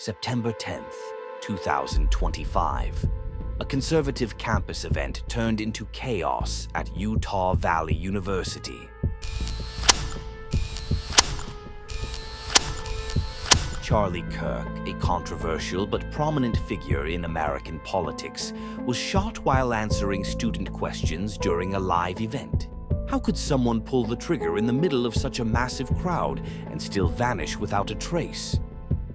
September 10th, 2025. A conservative campus event turned into chaos at Utah Valley University. Charlie Kirk, a controversial but prominent figure in American politics, was shot while answering student questions during a live event. How could someone pull the trigger in the middle of such a massive crowd and still vanish without a trace?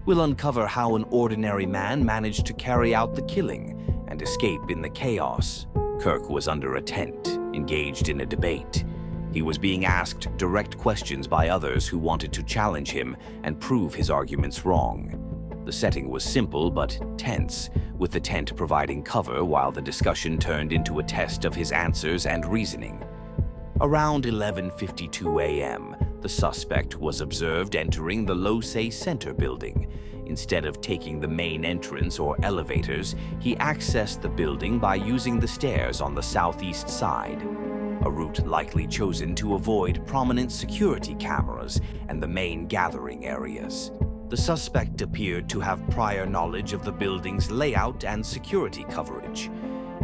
We'll uncover how an ordinary man managed to carry out the killing and escape in the chaos. Kirk was under a tent, engaged in a debate. He was being asked direct questions by others who wanted to challenge him and prove his arguments wrong. The setting was simple but tense, with the tent providing cover while the discussion turned into a test of his answers and reasoning. Around 11:52 a.m., the suspect was observed entering the Losay Center building. Instead of taking the main entrance or elevators, he accessed the building by using the stairs on the southeast side, a route likely chosen to avoid prominent security cameras and the main gathering areas. The suspect appeared to have prior knowledge of the building's layout and security coverage.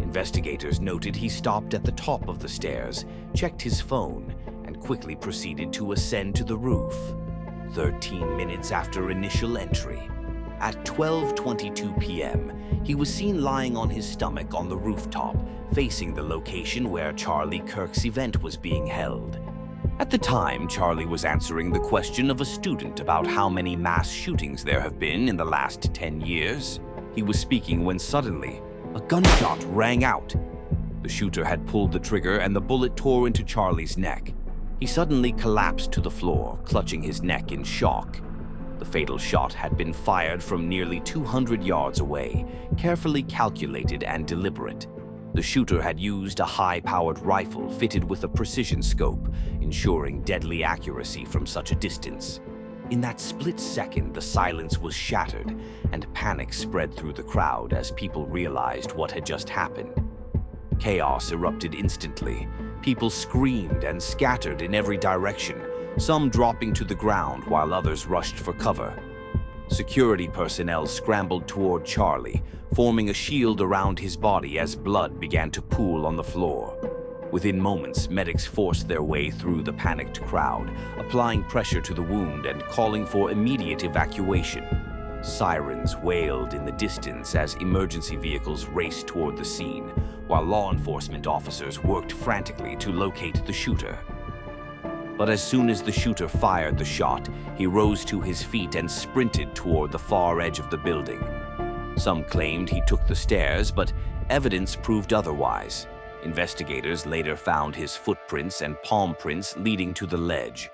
Investigators noted he stopped at the top of the stairs, checked his phone, and quickly proceeded to ascend to the roof. 13 minutes after initial entry, at 12:22 p.m., he was seen lying on his stomach on the rooftop, facing the location where Charlie Kirk's event was being held. At the time, Charlie was answering the question of a student about how many mass shootings there have been in the last 10 years. He was speaking when suddenly, a gunshot rang out. The shooter had pulled the trigger and the bullet tore into Charlie's neck. He suddenly collapsed to the floor, clutching his neck in shock. The fatal shot had been fired from nearly 200 yards away, carefully calculated and deliberate. The shooter had used a high-powered rifle fitted with a precision scope, ensuring deadly accuracy from such a distance. In that split second, the silence was shattered, and panic spread through the crowd as people realized what had just happened. Chaos erupted instantly. People screamed and scattered in every direction, some dropping to the ground while others rushed for cover. Security personnel scrambled toward Charlie, forming a shield around his body as blood began to pool on the floor. Within moments, medics forced their way through the panicked crowd, applying pressure to the wound and calling for immediate evacuation. Sirens wailed in the distance as emergency vehicles raced toward the scene, while law enforcement officers worked frantically to locate the shooter. But as soon as the shooter fired the shot, he rose to his feet and sprinted toward the far edge of the building. Some claimed he took the stairs, but evidence proved otherwise. Investigators later found his footprints and palm prints leading to the ledge.